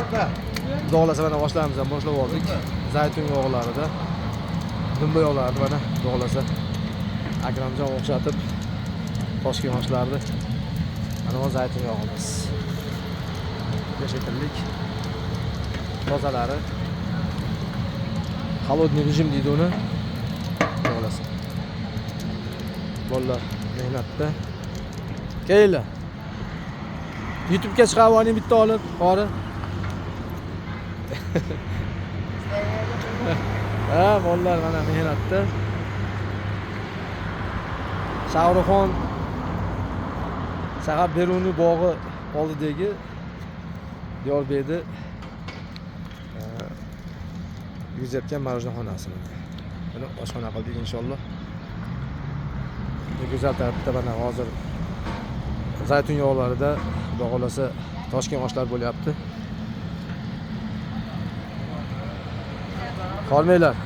Xudo xolasa mana boshlarimiz ham boshlab oldik. Zaytun yog'larida, dumba yog'larida mana xudo xolasa Akramjon o'xshatib Toshkent oshlardi. Mana bu zaytun yog'imiz. 5 litrlik tozalari. Холодный rejim deydi uni. Xudo xolasa. Bolalar mehnatda. Kelinglar. YouTube'ga chiqarib oling bitta olib, qori. Ha, bolalar mana mehnatda. Shahruxxon shahar Beruniy bog'i oldidagi Diyorbekda yuzayotgan marojnaxonasi. Buni oshxona qildik inshaalloh. Go'zal tartibda mana hozir zaytun yog'larida xudo xolasa Toshkent oshlar bo'lyapti. Qolmanglar.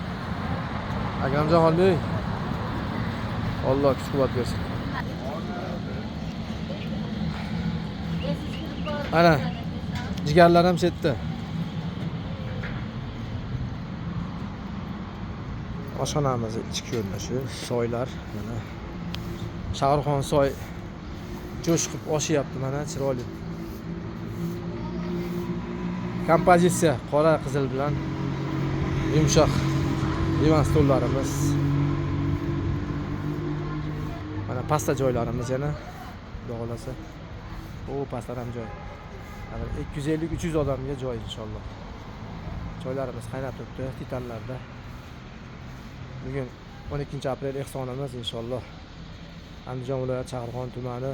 Akramjon qolmang. Alloh kuch-quvvat bersin. Ana jigarlar ham chetda. Oshxonamiz ichki ko'rinishi, soylar mana Shahruxxon soy jo'shqib oshyapti mana chiroyli. Kompozitsiya qora qizil bilan yumshoq divan stollarimiz. Mana pasta joylarimiz yana xudo xolasa. O pastlar ham joy. 250-300 odamga joy inshaalloh. Joylarimiz qaynab turibdi titanlarda. Bugun 12-aprel ehsonimiz inshaalloh. Andijon viloyati Shahruxxon tumani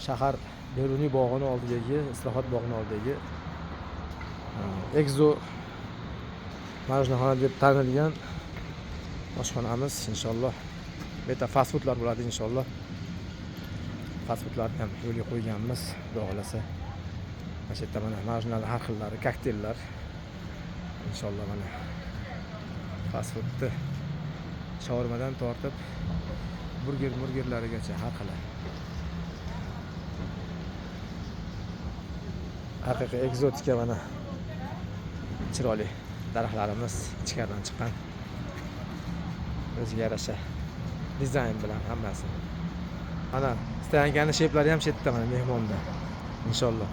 shahar Beruniy bog'ini oldidagi, Islohot bog'ini oldidagi Exo marojnaxona deb tanilgan oshxonamiz inshaalloh. Bu yerda fast foodlar bo'ladi inshaalloh. Fast foodlarni ham yo'lga qo'yganmiz, xudo xolasa. Mana shu yerda mana marojnalar har xillari, kokteyllar inshaalloh mana fast foodni shawarmadan tortib burgerlarigacha har xil. Haqiqiy ekzotika mana chiroyli daraxtlarimiz ichkaridan chiqqan. O'ziga yarasha dizayn bilan hammasi. Mana stayankani sheplari ham chetda mana mehmonda. Inshaalloh.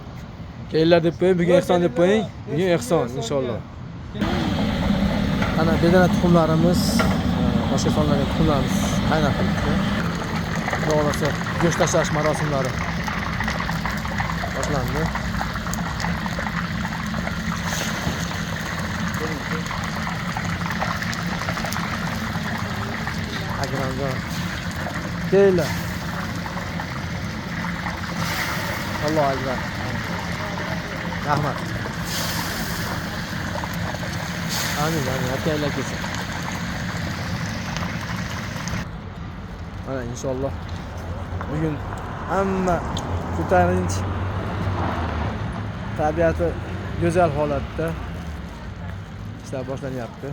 Kelinglar deb qo'ying, bugun ehson deb qo'ying. Bugun ehson inshaalloh. Ana bedana tuxumlarimiz, boshqa sonlarga tuxumlarimiz qaynab turibdi. Xudo xolasa go'sht tashlash marosimlari boshlandi. Akramjon. Kelinglar. Allohu akbar. Rahmat. Amin, amin. Akaylar kelsin. Mana inshaalloh bugun hamma ko'tarinch tabiati go'zal holatda ishlar boshlanyapti.